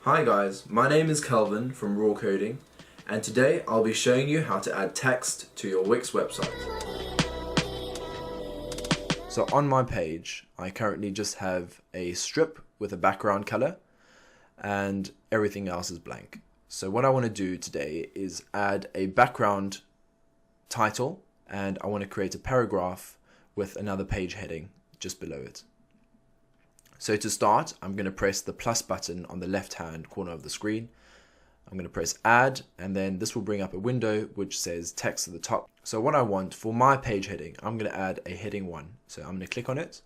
Hi guys, my name is Kelvin from Raw Coding, and today I'll be showing you how to add text to your Wix website. So on my page, I currently just have a strip with a background color and everything else is blank. So what I want to do today is add a background title, and I want to create a paragraph with another page heading just below it. So to start, I'm going to press the plus button on the left hand corner of the screen. I'm going to press add, and then this will bring up a window which says text at the top. So what I want for my page heading, I'm going to add a heading 1. So I'm going to click on it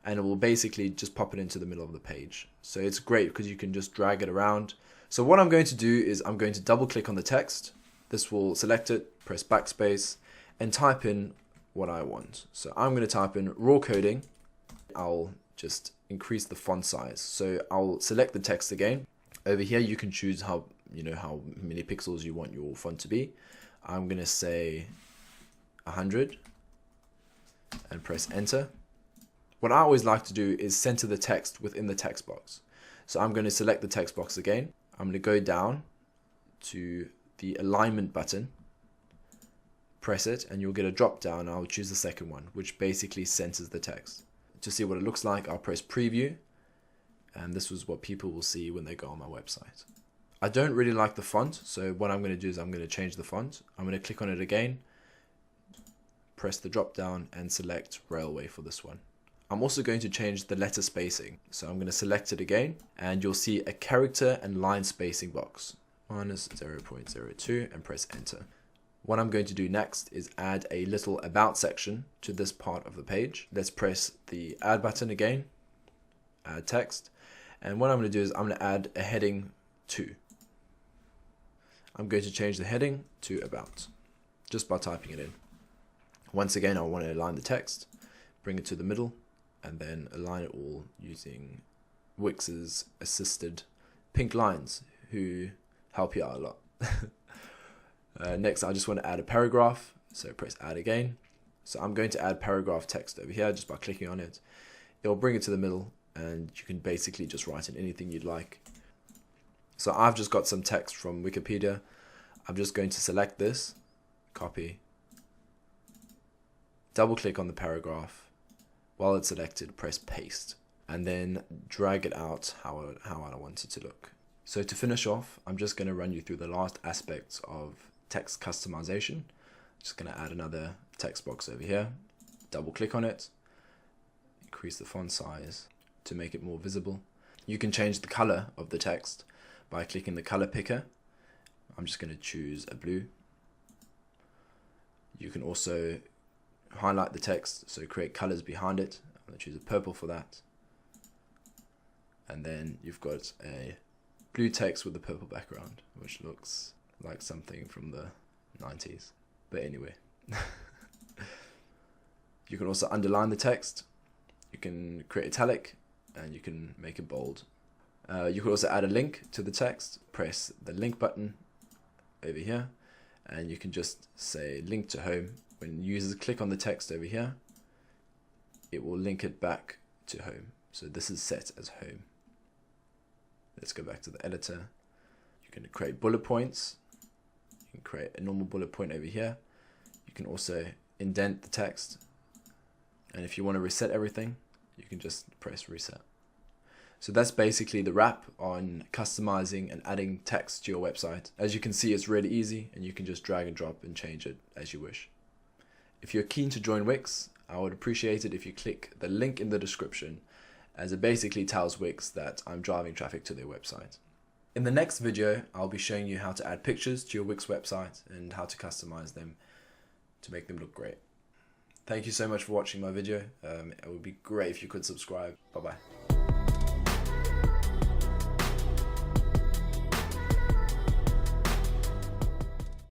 and it will basically just pop it into the middle of the page. So it's great because you can just drag it around. So what I'm going to do is I'm going to double click on the text. This will select it, press backspace and type in what I want. So I'm going to type in raw coding. I'll just increase the font size. So I'll select the text again. Over here you can choose how many pixels you want your font to be. I'm going to say 100 and press enter. What I always like to do is center the text within the text box. So I'm going to select the text box again. I'm going to go down to the alignment button, press it, and you'll get a drop down. I'll choose the second one, which basically centers the text. To see what it looks like, I'll press preview, and this is what people will see when they go on my website. I don't really like the font, so what I'm going to do is I'm going to change the font. I'm going to click on it again, press the drop down and select Railway for this one. I'm also going to change the letter spacing. So I'm going to select it again, and you'll see a character and line spacing box, -0.02, and press enter. What I'm going to do next is add a little about section to this part of the page. Let's press the add button again, add text, and what I'm going to do is I'm going to add a heading 2. I'm going to change the heading to about, just by typing it in. Once again, I want to align the text, bring it to the middle, and then align it all using Wix's assisted pink lines, who help you out a lot. Next, I just want to add a paragraph, so press add again. So I'm going to add paragraph text over here just by clicking on it. It will bring it to the middle, and you can basically just write in anything you'd like. So I've just got some text from Wikipedia. I'm just going to select this, copy, double click on the paragraph. While it's selected, press paste, and then drag it out how I want it to look. So to finish off, I'm just going to run you through the last aspects of text customization. Just going to add another text box over here, double click on it, increase the font size to make it more visible. You can change the color of the text by clicking the color picker. I'm just going to choose a blue. You can also highlight the text, so create colors behind it. I'm going to choose a purple for that. And then you've got a blue text with a purple background, which looks like something from the 90s. But anyway. You can also underline the text. You can create italic, and you can make it bold. You can also add a link to the text. Press the link button over here, and you can just say link to home. When users click on the text over here, it will link it back to home. So this is set as home. Let's go back to the editor. You can create bullet points. You can create a normal bullet point over here. You can also indent the text. And if you want to reset everything, you can just press reset. So that's basically the wrap on customizing and adding text to your website. As you can see, it's really easy, and you can just drag and drop and change it as you wish. If you're keen to join Wix, I would appreciate it if you click the link in the description, as it basically tells Wix that I'm driving traffic to their website. In the next video, I'll be showing you how to add pictures to your Wix website and how to customize them to make them look great. Thank you so much for watching my video. It would be great if you could subscribe. Bye bye.